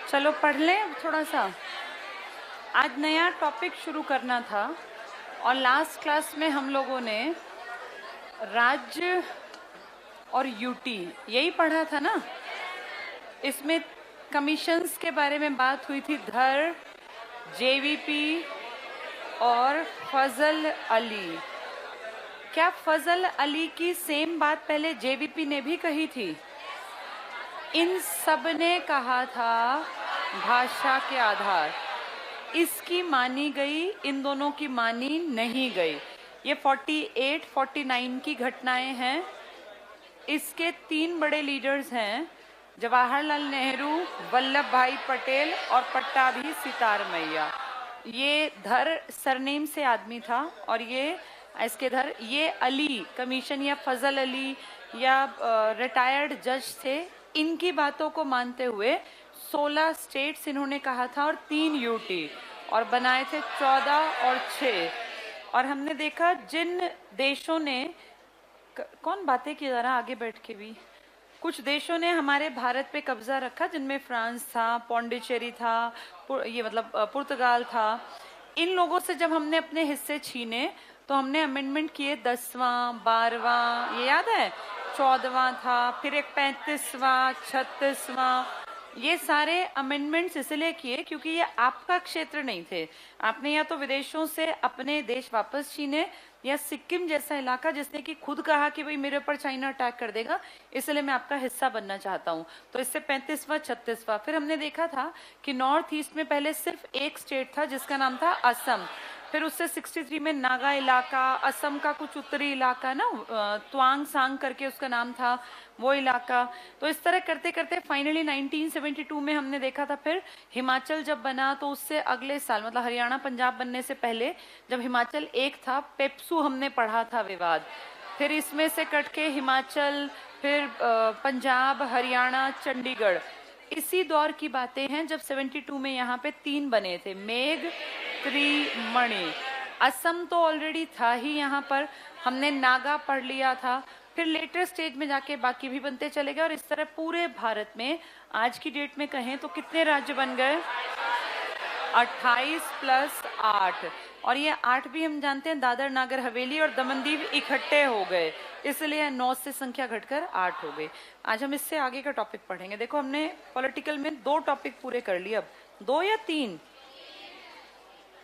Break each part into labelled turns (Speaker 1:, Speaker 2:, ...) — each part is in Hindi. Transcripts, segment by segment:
Speaker 1: चलो पढ़ लें थोड़ा सा। आज नया टॉपिक शुरू करना था और लास्ट क्लास में हम लोगों ने राज्य और यूटी यही पढ़ा था ना। इसमें कमीशंस के बारे में बात हुई थी, धर, जेवीपी और फजल अली। क्या फजल अली की सेम बात पहले जेवीपी ने भी कही थी? इन सब ने कहा था भाषा के आधार, इसकी मानी गई, इन दोनों की मानी नहीं गई। ये 48-49 की घटनाएं हैं। इसके 3 बड़े लीडर्स हैं, जवाहरलाल नेहरू, वल्लभ भाई पटेल और पट्टाभी सितार मैया। ये धर सरनेम से आदमी था और ये इसके धर, ये अली कमीशन या फजल अली या रिटायर्ड जज थे। इनकी बातों को मानते हुए 16 स्टेट्स इन्होंने कहा था और 3 यूटी, और बनाए थे 14 और 6। और हमने देखा जिन देशों ने कौन बातें की, जरा आगे बैठ के भी, कुछ देशों ने हमारे भारत पे कब्जा रखा, जिनमें फ्रांस था, पौंडीचेरी था, ये मतलब पुर्तगाल था। इन लोगों से जब हमने अपने हिस्से छीने तो हमने अमेंडमेंट किए 10वां, 12वां, ये याद है, 14वां था, फिर एक 35वां, 36वां। ये सारे अमेंडमेंट्स इसलिए किए क्योंकि ये आपका क्षेत्र नहीं थे। आपने या तो विदेशों से अपने देश वापस छीने, या सिक्किम जैसा इलाका जिसने कि खुद कहा कि भाई मेरे ऊपर चाइना अटैक कर देगा, इसलिए मैं आपका हिस्सा बनना चाहता हूँ। तो इससे 35वां, 36वां। फिर हमने देखा था कि नॉर्थ ईस्ट में पहले सिर्फ एक स्टेट था जिसका नाम था असम। फिर उससे 63 में नागा इलाका, असम का कुछ उत्तरी इलाका ना, त्वांग सांग करके उसका नाम था, वो इलाका। तो इस तरह करते करते फाइनली 1972 में हमने देखा था। फिर हिमाचल जब बना तो उससे अगले साल, मतलब हरियाणा पंजाब बनने से पहले, जब हिमाचल एक था, पेप्सू हमने पढ़ा था विवाद। फिर इसमें से कट के हिमाचल, फिर पंजाब, हरियाणा, चंडीगढ़, इसी दौर की बातें हैं जब 72 में यहाँ पे 3 बने थे, मेघ, त्रिमणि। असम तो ऑलरेडी था ही यहाँ पर, हमने नागा पढ़ लिया था। फिर लेटर स्टेज में जाके बाकी भी बनते चले गए, और इस तरह पूरे भारत में आज की डेट में कहें तो कितने राज्य बन गए? 28 + 8। और ये 8 भी हम जानते हैं, दादर नागर हवेली और दमन दीव इकट्ठे हो गए, इसलिए 9 से संख्या घटकर 8 हो गई। आज हम इससे आगे का टॉपिक पढ़ेंगे। देखो हमने पॉलिटिकल में 2 टॉपिक पूरे कर लिए, अब 2 या 3,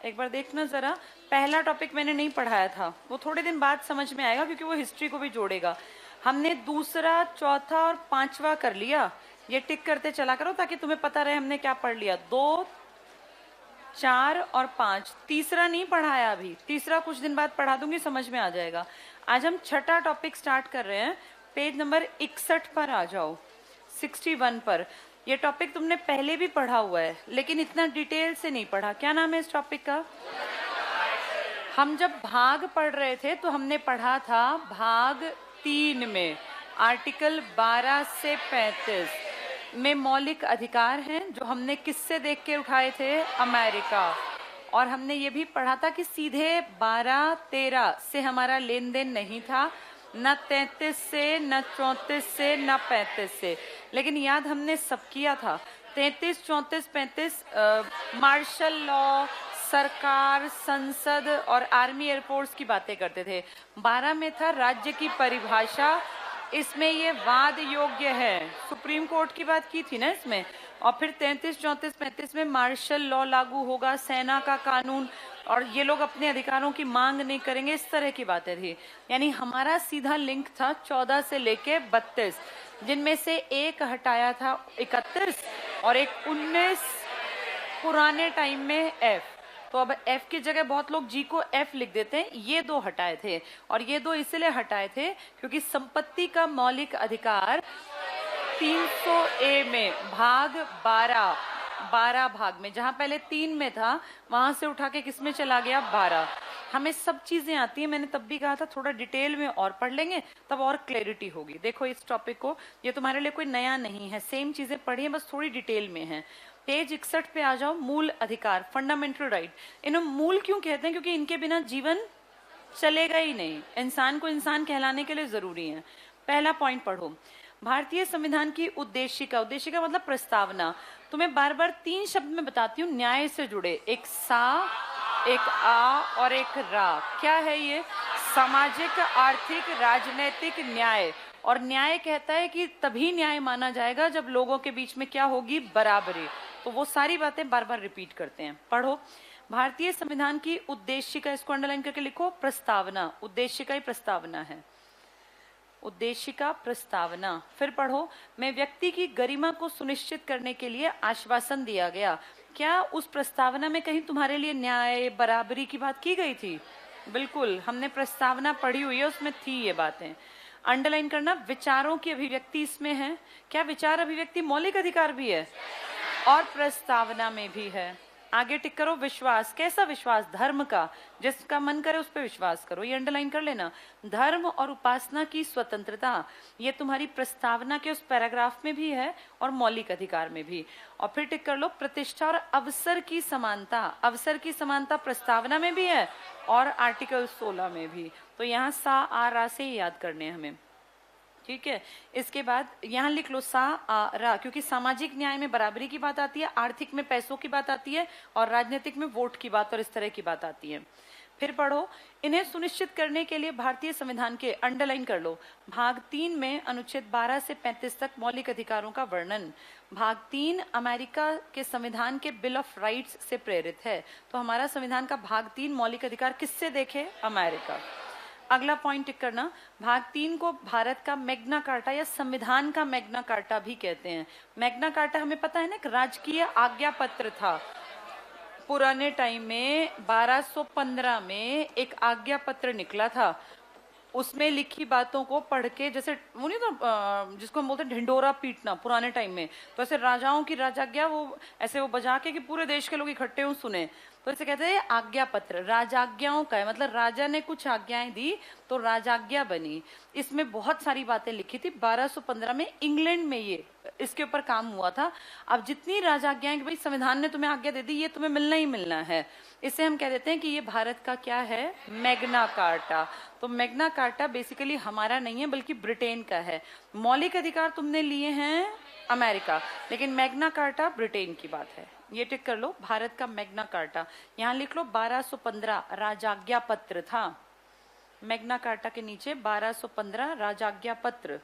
Speaker 1: एक बार देखना जरा। पहला टॉपिक मैंने नहीं पढ़ाया था, वो थोड़े दिन बाद समझ में आएगा क्योंकि वो हिस्ट्री को भी जोड़ेगा। हमने दूसरा, चौथा और 5वां कर लिया, ये टिक करते चला करो ताकि तुम्हें पता रहे हमने क्या पढ़ लिया। 2, 4 और 5। तीसरा नहीं पढ़ाया अभी, तीसरा कुछ दिन बाद पढ़ा दूंगी, समझ में आ जाएगा। आज हम छठा टॉपिक स्टार्ट कर रहे हैं। पेज नंबर 61 पर आ जाओ, 61 पर। ये टॉपिक तुमने पहले भी पढ़ा हुआ है लेकिन इतना डिटेल से नहीं पढ़ा। क्या नाम है इस टॉपिक का? हम जब भाग पढ़ रहे थे तो हमने पढ़ा था भाग 3 में आर्टिकल 12 से 35 में मौलिक अधिकार हैं, जो हमने किससे देख के उठाए थे? अमेरिका। और हमने ये भी पढ़ा था कि सीधे 12-13 से हमारा लेन देन नहीं था, न 33 से, न 34 से, न 35 से। लेकिन याद हमने सब किया था। 33, 34, 35 मार्शल लॉ, सरकार, संसद और आर्मी एयरफोर्स की बातें करते थे। 12 में था राज्य की परिभाषा, इसमें ये वाद योग्य है, सुप्रीम कोर्ट की बात की थी ना इसमें। और फिर 33, 34, 35 में मार्शल लॉ लागू होगा, सेना का कानून, और ये लोग अपने अधिकारों की मांग नहीं करेंगे, इस तरह की बातें थी। यानी हमारा सीधा लिंक था 14 से लेके 32, जिनमें से एक हटाया था 31 और एक 19 पुराने टाइम में F। तो अब F की जगह बहुत लोग G को F लिख देते हैं। ये 2 हटाए थे, और ये 2 इसलिए हटाए थे क्योंकि संपत्ति का मौलिक अधिकार 300A में भाग 12 भाग में, जहां पहले 3 में था वहां से उठा के किस में चला गया? 12। हमें सब चीजें आती हैं, मैंने तब भी कहा था थोड़ा डिटेल में और पढ़ लेंगे तब और क्लैरिटी होगी। देखो इस टॉपिक को, ये तुम्हारे लिए कोई नया नहीं है, सेम चीजें पढ़ी हैं, बस थोड़ी डिटेल में है। पेज 61 पे आ जाओ। मूल अधिकार, फंडामेंटल राइट। इन्हें मूल क्यों कहते हैं? क्योंकि इनके बिना जीवन चलेगा ही नहीं, इंसान को इंसान कहलाने के लिए जरूरी है। पहला पॉइंट पढ़ो, भारतीय संविधान की उद्देशिका, उद्देशिका मतलब प्रस्तावना। तुम्हें बार बार 3 शब्द में बताती हूँ न्याय से जुड़े, एक सा, एक आ और एक रा। क्या है ये? सामाजिक, आर्थिक, राजनीतिक न्याय। और न्याय कहता है कि तभी न्याय माना जाएगा जब लोगों के बीच में क्या होगी? बराबरी। तो वो सारी बातें बार बार रिपीट करते हैं। पढ़ो, भारतीय संविधान की उद्देशिका, इसको अंडरलाइन करके लिखो, प्रस्तावना। उद्देशिका ही प्रस्तावना है, उद्देशिका प्रस्तावना। फिर पढ़ो, में व्यक्ति की गरिमा को सुनिश्चित करने के लिए आश्वासन दिया गया। क्या उस प्रस्तावना में कहीं तुम्हारे लिए न्याय, बराबरी की बात की गई थी? बिल्कुल, हमने प्रस्तावना पढ़ी हुई है, उसमें थी ये बातें। अंडरलाइन करना, विचारों की अभिव्यक्ति इसमें है। क्या विचार अभिव्यक्ति मौलिक अधिकार भी है? और प्रस्तावना में भी है। आगे टिक करो, विश्वास। कैसा विश्वास? धर्म का, जिसका मन करे उस पर विश्वास करो, ये अंडरलाइन कर लेना। धर्म और उपासना की स्वतंत्रता, ये तुम्हारी प्रस्तावना के उस पैराग्राफ में भी है और मौलिक अधिकार में भी। और फिर टिक कर लो, प्रतिष्ठा और अवसर की समानता। अवसर की समानता प्रस्तावना में भी है और आर्टिकल 16 में भी। तो यहाँ सा, आ, रा से याद करने हैं हमें, ठीक है। इसके बाद यहाँ लिख लो सा, आ, रा, क्योंकि सामाजिक न्याय में बराबरी की बात आती है, आर्थिक में पैसों की बात आती है और राजनीतिक में वोट की बात और इस तरह की बात आती है। फिर पढ़ो, इन्हें सुनिश्चित करने के लिए भारतीय संविधान के, अंडरलाइन कर लो, भाग 3 में अनुच्छेद 12 से 35 तक मौलिक अधिकारों का वर्णन। भाग 3 अमेरिका के संविधान के बिल ऑफ राइट्स से प्रेरित है। तो हमारा संविधान का भाग 3 मौलिक अधिकार किससे देखे? अमेरिका। अगला पॉइंट टिक करना, भाग 3 को भारत का मैग्ना कार्टा या संविधान का मैग्ना कार्टा भी कहते हैं। मैग्ना कार्टा हमें पता है ना, एक राजकीय आज्ञा पत्र था। पुराने टाइम में 1215 में एक आज्ञा पत्र निकला था, उसमें लिखी बातों को पढ़ के, जैसे वो नहीं तो जिसको हम बोलते हैं ढिंडोरा पीटना पुराने टाइम में, तो ऐसे राजाओं की राजाज्ञा वो ऐसे वो बजा के कि पूरे देश के लोग इकट्ठे हों सुने, तो इसे कहते हैं आज्ञा पत्र। राजाज्ञाओं का है, मतलब राजा ने कुछ आज्ञाएं दी तो राजाज्ञा बनी। इसमें बहुत सारी बातें लिखी थी। 1215 में इंग्लैंड में ये इसके ऊपर काम हुआ था। अब जितनी राजाज्ञाएं कि भाई संविधान ने तुम्हें आज्ञा दे दी, ये तुम्हें मिलना ही मिलना है, इसे हम कह देते हैं कि ये भारत का क्या है? Magna carta. तो मैग्ना कार्टा बेसिकली हमारा नहीं है बल्कि ब्रिटेन का है। मौलिक अधिकार तुमने लिए हैं अमेरिका, लेकिन मैग्ना कार्टा ब्रिटेन की बात है। ये टिक कर लो, भारत का मैग्ना कार्टा। यहाँ लिख लो 1215 राजाज्ञा पत्र था। मैग्ना कार्टा के नीचे 1215 राजाज्ञा पत्र।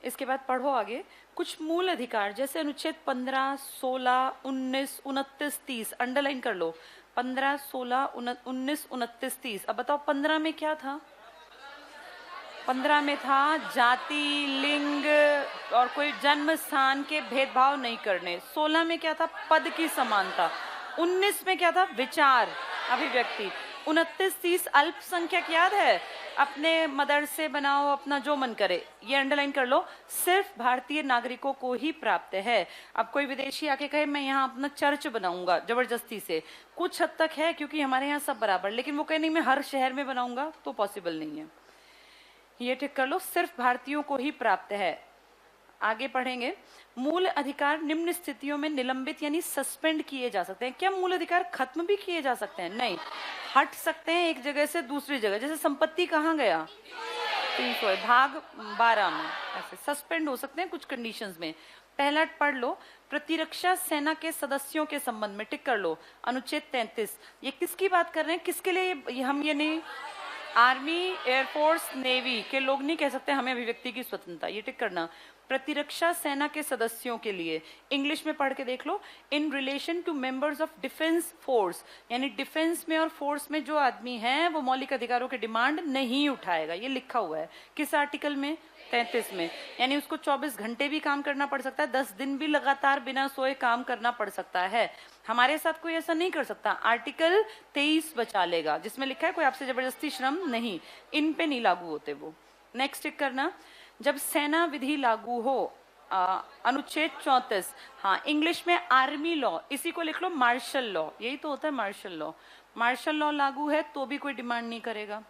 Speaker 1: इसके बाद पढ़ो आगे, कुछ मूल अधिकार जैसे अनुच्छेद 15, 16, 19, 29, 30 अंडरलाइन कर लो। 15, 16, 19, 29, 30। अब बताओ 15 में क्या था? 15 में था जाति, लिंग और कोई जन्म स्थान के भेदभाव नहीं करने। 16 में क्या था? पद की समानता। 19 में क्या था? विचार, अभिव्यक्ति। 29, 30 अल्पसंख्यक याद है? अपने मदरसे बनाओ, अपना जो मन करे। ये अंडरलाइन कर लो, सिर्फ भारतीय नागरिकों को ही प्राप्त है। अब कोई विदेशी आके कहे मैं यहाँ अपना चर्च बनाऊंगा जबरदस्ती से, कुछ हद तक है क्योंकि हमारे यहाँ सब बराबर, लेकिन वो कहे नहीं मैं हर शहर में बनाऊंगा, तो पॉसिबल नहीं है। ये ठीक कर लो, सिर्फ भारतीयों को ही प्राप्त है। आगे पढ़ेंगे, मूल अधिकार निम्न स्थितियों में निलंबित यानी सस्पेंड किए जा सकते हैं। क्या मूल अधिकार खत्म भी किए जा सकते हैं? नहीं, हट सकते हैं एक जगह से दूसरी जगह। जैसे संपत्ति कहाँ गया? 300 भाग 12 में, ऐसे सस्पेंड हो सकते हैं कुछ कंडीशंस में। पहला पढ़ लो, प्रतिरक्षा सेना के सदस्यों के संबंध में टिक कर लो अनुच्छेद 33। ये किसकी बात कर रहे हैं? किसके लिए? हम ये नहीं, आर्मी, एयरफोर्स, नेवी के लोग नहीं कह सकते हमें अभिव्यक्ति की स्वतंत्रता। ये टिक करना, प्रतिरक्षा सेना के सदस्यों के लिए। इंग्लिश में पढ़ के देख लो, in relation to members of defence force, यानी डिफेंस में और फोर्स में जो आदमी है वो मौलिक अधिकारों के डिमांड नहीं उठाएगा। ये लिखा हुआ है किस आर्टिकल में? 33 में। यानी उसको 24 घंटे भी काम करना पड़ सकता है, 10 दिन भी लगातार बिना सोए काम करना पड़ सकता है। हमारे साथ कोई ऐसा नहीं कर सकता। आर्टिकल 23 बचा लेगा जिसमें लिखा है कोई आपसे जबरदस्ती श्रम नहीं, इन पे नहीं लागू होते वो। नेक्स्ट टिक करना, जब सेना विधि लागू हो, अनुच्छेद 34। हाँ, इंग्लिश में आर्मी लॉ, इसी को लिख लो मार्शल लॉ, यही तो होता है मार्शल लॉ। मार्शल लॉ लागू है तो भी कोई डिमांड नहीं करेगा।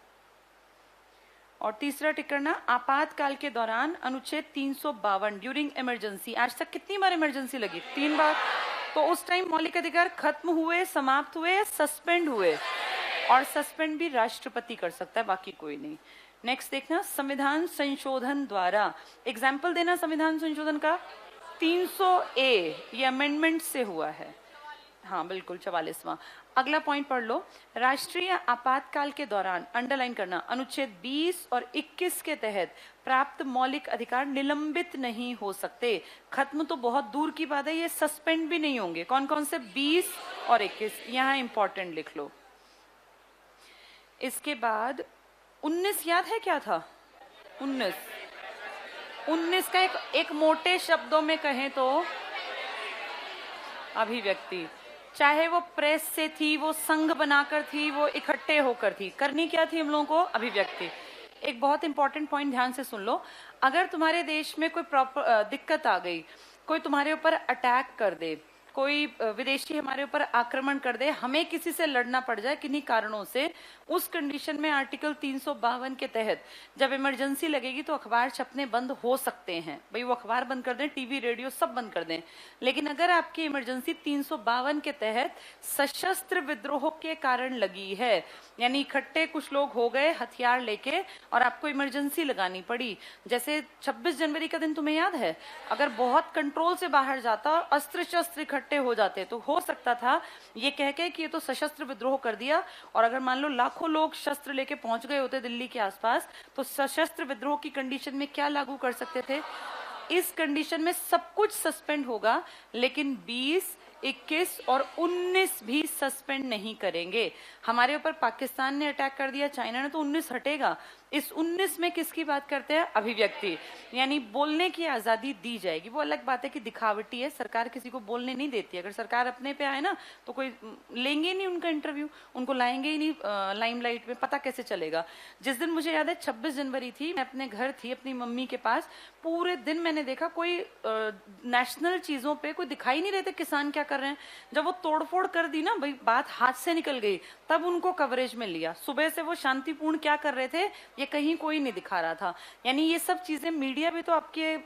Speaker 1: और तीसरा टिक करना, आपातकाल के दौरान अनुच्छेद 352 ड्यूरिंग इमरजेंसी। आज तक कितनी बार इमरजेंसी लगी? 3 बार। तो उस टाइम मौलिक अधिकार खत्म हुए, समाप्त हुए, सस्पेंड हुए, और सस्पेंड भी राष्ट्रपति कर सकता है, बाकी कोई नहीं। नेक्स्ट देखना, संविधान संशोधन द्वारा, एग्जाम्पल देना संविधान संशोधन का। 300A ये अमेंडमेंट से हुआ है, हाँ बिल्कुल 44वां। अगला पॉइंट पढ़ लो, राष्ट्रीय आपातकाल के दौरान, अंडरलाइन करना, अनुच्छेद 20 और 21 के तहत प्राप्त मौलिक अधिकार निलंबित नहीं हो सकते। खत्म तो बहुत दूर की बात है, ये सस्पेंड भी नहीं होंगे। कौन कौन से? 20 और 21, यहाँ इंपॉर्टेंट लिख लो। इसके बाद 19 याद है क्या था? 19 का एक मोटे शब्दों में कहें तो अभिव्यक्ति, चाहे वो प्रेस से थी, वो संघ बनाकर थी, वो इकट्ठे होकर थी, करनी क्या थी हम लोगों को? अभिव्यक्ति। एक बहुत इंपॉर्टेंट पॉइंट ध्यान से सुन लो, अगर तुम्हारे देश में कोई दिक्कत आ गई, कोई तुम्हारे ऊपर अटैक कर दे, कोई विदेशी हमारे ऊपर आक्रमण कर दे, हमें किसी से लड़ना पड़ जाए किन्हीं कारणों से, उस कंडीशन में आर्टिकल 352 के तहत जब इमरजेंसी लगेगी तो अखबार छपने बंद हो सकते हैं। भाई वो अखबार बंद कर दें, टीवी रेडियो सब बंद कर दें, लेकिन अगर आपकी इमरजेंसी 352 के तहत सशस्त्र विद्रोह के कारण लगी है, यानी इकट्ठे कुछ लोग हो गए हथियार लेके और आपको इमरजेंसी लगानी पड़ी, जैसे 26 जनवरी का दिन तुम्हें याद है, अगर बहुत कंट्रोल से बाहर जाता, अस्त्र शस्त्र इकट्ठे हो जाते, तो हो सकता था ये कह के कि ये तो सशस्त्र विद्रोह कर दिया, और अगर मान लो लाखों लोग शस्त्र लेके पहुंच गए होते दिल्ली के आसपास, तो सशस्त्र विद्रोह की कंडीशन में क्या लागू कर सकते थे? इस कंडीशन में सब कुछ सस्पेंड होगा, लेकिन 20, 21 और 19 भी सस्पेंड नहीं करेंगे। हमारे ऊपर पाकिस्तान ने अटैक कर दिया, चाइना ने, तो 19 हटेगा। इस 19 में किसकी बात करते हैं? अभिव्यक्ति, यानी बोलने की आजादी दी जाएगी। वो अलग बात है कि दिखावटी है, सरकार किसी को बोलने नहीं देती। अगर सरकार अपने पे आए ना तो कोई लेंगे नहीं उनका इंटरव्यू, उनको लाएंगे ही नहीं लाइमलाइट में, पता कैसे चलेगा? जिस दिन मुझे याद है 26 जनवरी थी, मैं अपने घर थी अपनी मम्मी के पास, पूरे दिन मैंने देखा कोई नेशनल चीजों पे कोई दिखाई नहीं रहे थे किसान क्या कर रहे हैं। जब वो तोड़फोड़ कर दी ना, भाई बात हाथ से निकल गई, तब उनको कवरेज में लिया। सुबह से वो शांतिपूर्ण क्या कर रहे थे ये कहीं कोई नहीं दिखा रहा था। यानी ये सब चीजें, मीडिया भी तो आपके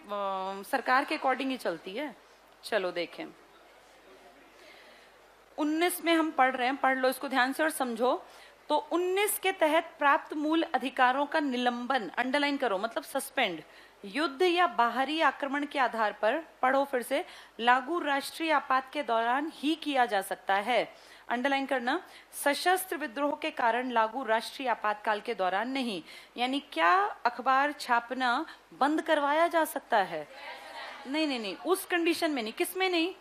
Speaker 1: सरकार के अकॉर्डिंग ही चलती है। चलो देखें, 19 में हम पढ़ रहे हैं, पढ़ लो इसको ध्यान से और समझो। तो 19 के तहत प्राप्त मूल अधिकारों का निलंबन, अंडरलाइन करो, मतलब सस्पेंड, युद्ध या बाहरी आक्रमण के आधार पर, पढ़ो फिर से, लागू राष्ट्रीय आपात के दौरान ही किया जा सकता है। अंडरलाइन करना, सशस्त्र विद्रोह के कारण लागू राष्ट्रीय आपातकाल के दौरान नहीं। यानी क्या अखबार छापना बंद करवाया जा सकता है? नहीं नहीं नहीं, उस कंडीशन में नहीं। किस में नहीं?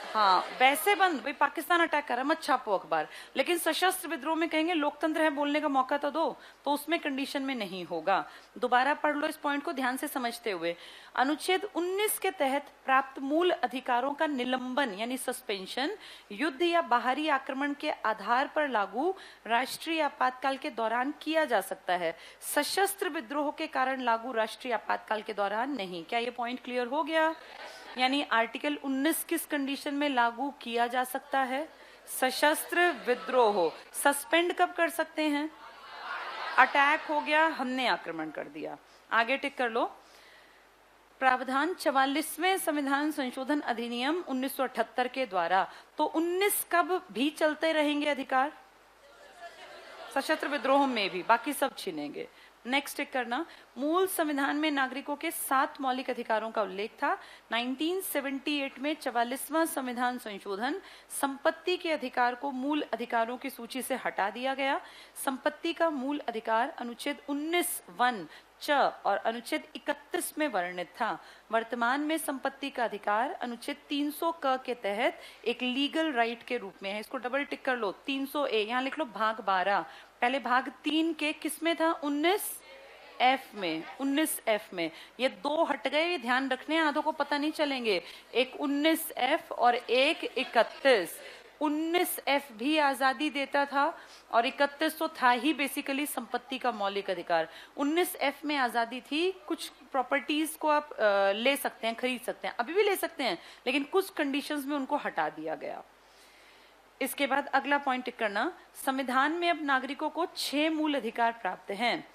Speaker 1: हाँ वैसे बंद, भाई पाकिस्तान अटैक कर रहा है मत छापो अखबार, लेकिन सशस्त्र विद्रोह में कहेंगे लोकतंत्र है, बोलने का मौका तो दो, तो उसमें कंडीशन में नहीं होगा। दोबारा पढ़ लो इस पॉइंट को ध्यान से समझते हुए। अनुच्छेद 19 के तहत प्राप्त मूल अधिकारों का निलंबन यानी सस्पेंशन युद्ध या बाहरी आक्रमण के आधार पर लागू राष्ट्रीय आपातकाल के दौरान किया जा सकता है, सशस्त्र विद्रोह के कारण लागू राष्ट्रीय आपातकाल के दौरान नहीं। क्या ये पॉइंट क्लियर हो गया? यानी आर्टिकल 19 किस कंडीशन में लागू किया जा सकता है? सशस्त्र विद्रोह। सस्पेंड कब कर सकते हैं? अटैक हो गया, हमने आक्रमण कर दिया। आगे टिक कर लो। प्रावधान 44वें संविधान संशोधन अधिनियम 1978 के द्वारा, तो 19 कब भी चलते रहेंगे अधिकार? सशस्त्र विद्रोह में भी, बाकी सब छीनेंगे। नेक्स्ट टिक करना, मूल संविधान में नागरिकों के 7 मौलिक अधिकारों का उल्लेख था। 1978 में 44वां संविधान संशोधन संपत्ति के अधिकार को मूल अधिकारों की सूची से हटा दिया गया। संपत्ति का मूल अधिकार अनुच्छेद 19(1) च और अनुच्छेद 31 में वर्णित था। वर्तमान में संपत्ति का अधिकार अनुच्छेद 300 क के तहत एक लीगल राइट के रूप में है। इसको डबल टिक कर लो। 300A यहाँ लिख लो भाग 12, पहले भाग 3 के किस में था? 19F में। 19F में ये 2 हट गए, ये ध्यान रखने, आधों को पता नहीं चलेंगे। एक 19F और एक 31। 19F भी आजादी देता था और 31 तो था ही बेसिकली संपत्ति का मौलिक अधिकार। 19F में आजादी थी, कुछ प्रॉपर्टीज को आप ले सकते हैं, खरीद सकते हैं, अभी भी ले सकते हैं, लेकिन कुछ कंडीशंस में उनको हटा दिया गया। इसके बाद अगला पॉइंट टिक करना, संविधान में अब नागरिकों को 6 मूल अधिकार प्राप्त हैं।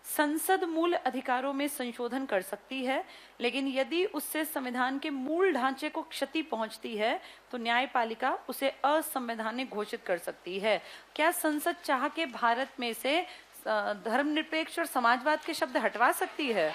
Speaker 1: संसद मूल अधिकारों में संशोधन कर सकती है, लेकिन यदि उससे संविधान के मूल ढांचे को क्षति पहुंचती है तो न्यायपालिका उसे असंवैधानिक घोषित कर सकती है। क्या संसद चाह के भारत में से धर्मनिरपेक्ष और समाजवाद के शब्द हटवा सकती है?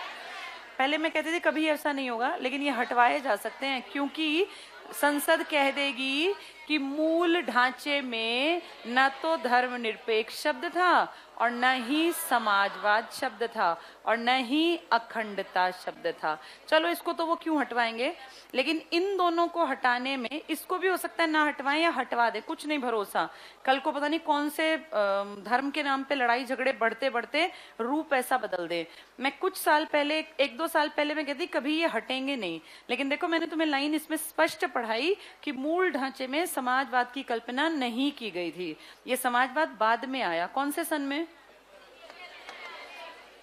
Speaker 1: पहले मैं कहती थी कभी ऐसा नहीं होगा, लेकिन ये हटवाए जा सकते हैं, क्योंकि संसद कह देगी कि मूल ढांचे में न तो धर्मनिरपेक्ष शब्द था और न ही समाजवाद शब्द था और न ही अखंडता शब्द था। चलो इसको तो वो क्यों हटवाएंगे, लेकिन इन दोनों को हटाने में इसको भी हो सकता है ना हटवाएं या हटवा दे, कुछ नहीं भरोसा। कल को पता नहीं कौन से धर्म के नाम पे लड़ाई झगड़े बढ़ते बढ़ते रूप ऐसा बदल दे। मैं कुछ साल पहले, 1-2 साल पहले मैं कहती कभी ये हटेंगे नहीं, लेकिन देखो मैंने तुम्हें लाइन इसमें स्पष्ट पढ़ाई कि मूल ढांचे में समाजवाद की कल्पना नहीं की गई थी। ये समाजवाद बाद में आया। कौन से सन में?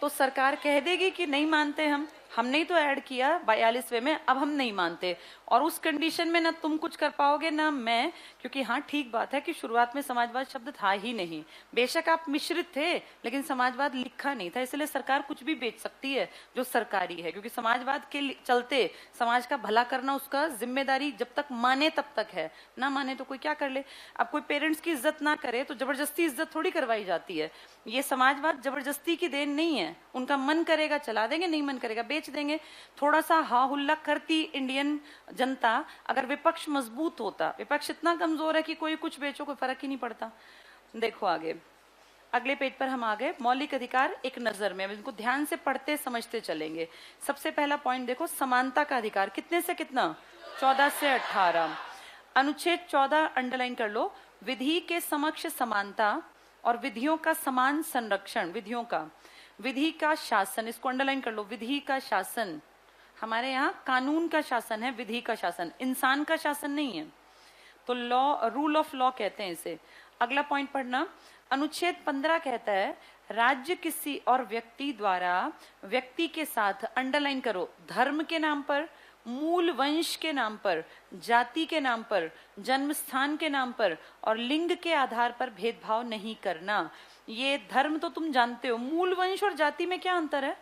Speaker 1: तो सरकार कह देगी कि नहीं मानते, हमने ही तो ऐड किया 42वें में, अब हम नहीं मानते। और उस कंडीशन में ना तुम कुछ कर पाओगे ना मैं, क्योंकि हाँ ठीक बात है कि शुरुआत में समाजवाद शब्द था ही नहीं। बेशक आप मिश्रित थे, लेकिन समाजवाद लिखा नहीं था, इसलिए सरकार कुछ भी बेच सकती है जो सरकारी है, क्योंकि समाजवाद के चलते समाज का भला करना उसका जिम्मेदारी जब तक माने तब तक है, ना माने तो कोई क्या कर ले। अब कोई पेरेंट्स की इज्जत ना करे तो जबरदस्ती इज्जत थोड़ी करवाई जाती है। ये समाजवाद जबरदस्ती की देन नहीं है, उनका मन करेगा चला देंगे, नहीं मन करेगा बेच देंगे। थोड़ा सा हा हुल्ला करती इंडियन जनता अगर विपक्ष मजबूत होता, विपक्ष इतना कमजोर है कि कोई कुछ बेचो कोई फर्क ही नहीं पड़ता। देखो आगे, अगले पेज पर हम आ गए, मौलिक अधिकार एक नजर में। अब इनको ध्यान से पढ़ते समझते चलेंगे। सबसे पहला पॉइंट देखो, समानता का अधिकार। कितने से कितना? 14 से 18। अनुच्छेद 14 अंडरलाइन कर लो। विधि के समक्ष समानता और विधियों का समान संरक्षण। विधि का शासन, इसको अंडरलाइन कर लो। विधि का शासन, हमारे यहाँ कानून का शासन है, विधि का शासन, इंसान का शासन नहीं है, तो लॉ, रूल ऑफ लॉ कहते हैं इसे। अगला पॉइंट पढ़ना, अनुच्छेद 15 कहता है राज्य किसी और व्यक्ति द्वारा व्यक्ति के साथ, अंडरलाइन करो, धर्म के नाम पर, मूल वंश के नाम पर, जाति के नाम पर, जन्म स्थान के नाम पर और लिंग के आधार पर भेदभाव नहीं करना। ये धर्म तो तुम जानते हो, मूल वंश और जाति में क्या अंतर है?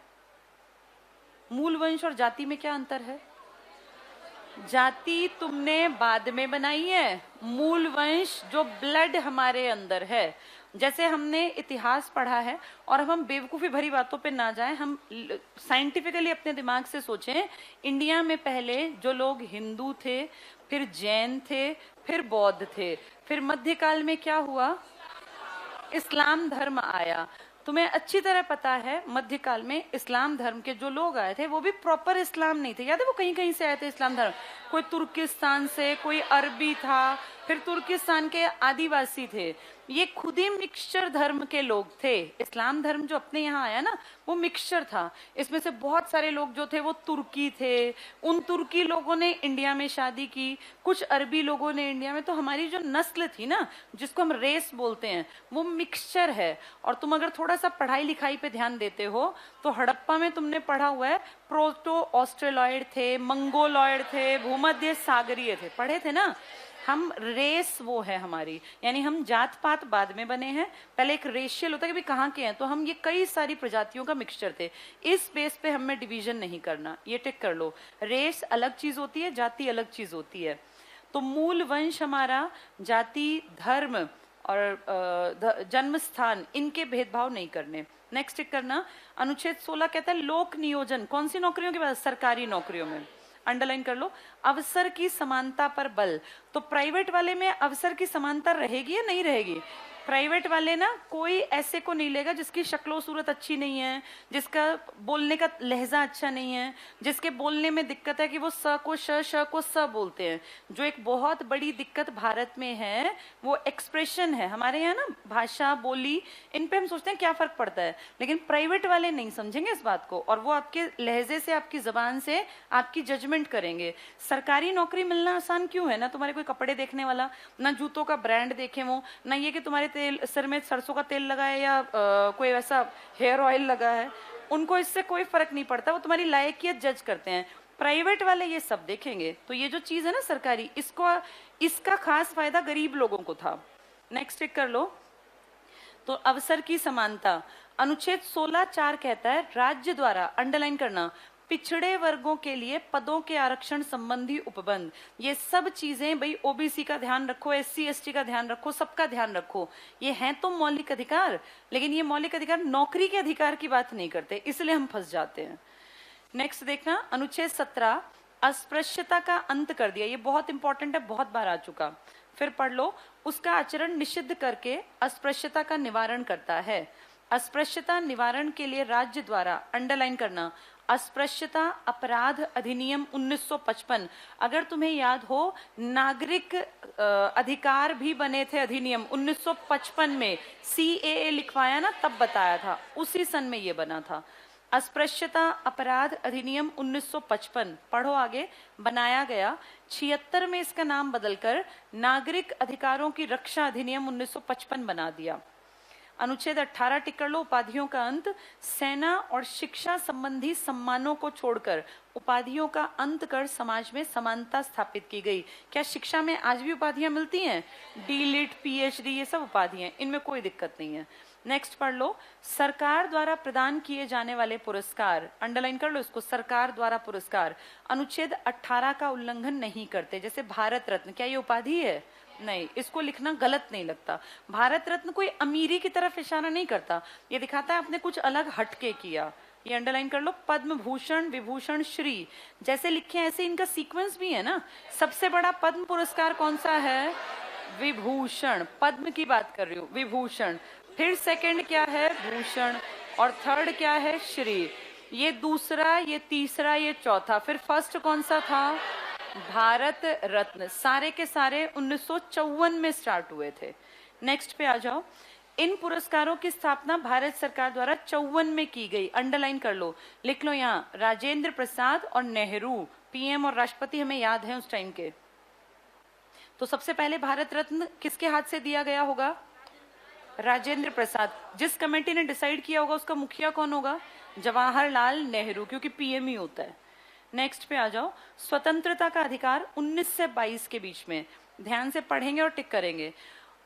Speaker 1: मूल वंश और जाति में क्या अंतर है? जाति तुमने बाद में बनाई है, मूल वंश जो ब्लड हमारे अंदर है। जैसे हमने इतिहास पढ़ा है, और अब हम बेवकूफी भरी बातों पे ना जाएं, हम साइंटिफिकली अपने दिमाग से सोचें। इंडिया में पहले जो लोग हिंदू थे, फिर जैन थे, फिर बौद्ध थे, फिर मध्यकाल में क्या हुआ? इस्लाम धर्म आया। तुम्हें अच्छी तरह पता है मध्यकाल में इस्लाम धर्म के जो लोग आए थे वो भी प्रॉपर इस्लाम नहीं थे। याद है वो कहीं कहीं से आए थे इस्लाम धर्म, कोई तुर्किस्तान से, कोई अरबी था, फिर तुर्किस्तान के आदिवासी थे। ये खुद ही मिक्सचर धर्म के लोग थे। इस्लाम धर्म जो अपने यहाँ आया ना वो मिक्सचर था। इसमें से बहुत सारे लोग जो थे वो तुर्की थे, उन तुर्की लोगों ने इंडिया में शादी की, कुछ अरबी लोगों ने इंडिया में। तो हमारी जो नस्ल थी ना, जिसको हम रेस बोलते हैं, वो मिक्सचर है। और तुम अगर थोड़ा सा पढ़ाई लिखाई पे ध्यान देते हो तो हड़प्पा में तुमने पढ़ा हुआ है प्रोटो ऑस्ट्रेलॉइड थे, मंगोलॉइड थे, भूमध्य सागरीय थे, पढ़े थे ना। हम रेस वो है हमारी, यानी हम जात पात बाद में बने हैं, पहले एक रेशियल होता है कि भी कहाँ के हैं, तो हम ये कई सारी प्रजातियों का मिक्सचर थे। इस बेस पे हमें डिवीजन नहीं करना, ये टिक कर लो। रेस अलग चीज होती है, जाति अलग चीज होती है। तो मूल वंश हमारा, जाति, धर्म और जन्म स्थान, इनके भेदभाव नहीं करने। नेक्स्ट टिक करना, अनुच्छेद 16 कहता है लोक नियोजन। कौन सी नौकरियों के बाद? सरकारी नौकरियों में, अंडरलाइन कर लो। अवसर की समानता पर बल। तो प्राइवेट वाले में अवसर की समानता रहेगी या नहीं रहेगी? प्राइवेट वाले ना कोई ऐसे को नहीं लेगा जिसकी शक्लो सूरत अच्छी नहीं है, जिसका बोलने का लहजा अच्छा नहीं है, जिसके बोलने में दिक्कत है कि वो स को श को स बोलते हैं। जो एक बहुत बड़ी दिक्कत भारत में है वो एक्सप्रेशन है। हमारे यहाँ ना भाषा, बोली, इन पे हम सोचते हैं क्या फर्क पड़ता है, लेकिन प्राइवेट वाले नहीं समझेंगे इस बात को, और वो आपके लहजे से, आपकी जबान से आपकी जजमेंट करेंगे। सरकारी नौकरी मिलना आसान क्यों है? ना तुम्हारे कोई कपड़े देखने वाला, ना जूतों का ब्रांड देखे वो, ना ये कि तुम्हारे तेल, सिर में सरसों का तेल लगा है या कोई वैसा हेयर ऑयल लगा है, उनको इससे कोई फर्क नहीं पड़ता। वो तुम्हारी लायकियत जज करते हैं। प्राइवेट वाले ये सब देखेंगे। तो ये जो चीज है ना सरकारी, इसका खास फायदा गरीब लोगों को था। नेक्स्ट टिक कर लो। तो अवसर की समानता, अनुच्छेद 16(4) कहता है राज्य द्वारा, अंडरलाइन करना, पिछड़े वर्गों के लिए पदों के आरक्षण संबंधी उपबंध, ये सब चीजें भाई ओबीसी का ध्यान रखो, एससी एसटी का ध्यान रखो, सबका ध्यान रखो। ये हैं तो मौलिक अधिकार, लेकिन ये मौलिक अधिकार नौकरी के अधिकार की बात नहीं करते, इसलिए हम फंस जाते हैं। नेक्स्ट देखना, अनुच्छेद 17 अस्पृश्यता का अंत कर दिया। ये बहुत इंपॉर्टेंट है, बहुत बार आ चुका, फिर पढ़ लो। उसका आचरण निषिद्ध करके अस्पृश्यता का निवारण करता है। अस्पृश्यता निवारण के लिए राज्य द्वारा, अंडरलाइन करना, अस्पृश्यता अपराध अधिनियम 1955। अगर तुम्हें याद हो, नागरिक अधिकार भी बने थे अधिनियम 1955 में, CAA लिखवाया ना, तब बताया था, उसी सन में ये बना था। अस्पृश्यता अपराध अधिनियम 1955 पढ़ो आगे, बनाया गया। 76 में इसका नाम बदलकर नागरिक अधिकारों की रक्षा अधिनियम 1955 बना दिया। अनुच्छेद 18 टिक कर लो, उपाधियों का अंत। सेना और शिक्षा संबंधी सम्मानों को छोड़कर उपाधियों का अंत कर समाज में समानता स्थापित की गई। क्या शिक्षा में आज भी उपाधियां मिलती हैं? डीलिट, PhD, ये सब उपाधियां, इनमें कोई दिक्कत नहीं है। नेक्स्ट पढ़ लो, सरकार द्वारा प्रदान किए जाने वाले पुरस्कार, अंडरलाइन कर लो इसको, सरकार द्वारा पुरस्कार अनुच्छेद 18 का उल्लंघन नहीं करते। जैसे भारत रत्न, क्या ये उपाधि है? नहीं, इसको लिखना गलत नहीं लगता। भारत रत्न कोई अमीरी की तरफ इशारा नहीं करता, ये दिखाता है आपने कुछ अलग हटके किया। ये अंडरलाइन कर लो। पद्म भूषण, विभूषण, श्री जैसे लिखे ऐसे इनका सीक्वेंस भी है ना। सबसे बड़ा पद्म पुरस्कार कौन सा है? विभूषण, पद्म की बात कर रही हूँ, विभूषण। फिर सेकंड क्या है? भूषण। और थर्ड क्या है? श्री। ये दूसरा, ये तीसरा, ये चौथा। फिर फर्स्ट कौन सा था? भारत रत्न। सारे के सारे 1954 में स्टार्ट हुए थे। नेक्स्ट पे आ जाओ। इन पुरस्कारों की स्थापना भारत सरकार द्वारा 54 में की गई। अंडरलाइन कर लो, लिख लो यहाँ, राजेंद्र प्रसाद और नेहरू, PM और राष्ट्रपति हमें याद है उस टाइम के। तो सबसे पहले भारत रत्न किसके हाथ से दिया गया होगा? राजेंद्र प्रसाद। जिस कमेटी ने डिसाइड किया होगा उसका मुखिया कौन होगा? जवाहरलाल नेहरू, क्योंकि PM ही होता है। नेक्स्ट पे आ जाओ। स्वतंत्रता का अधिकार 19 से 22 के बीच में, ध्यान से पढ़ेंगे और टिक करेंगे।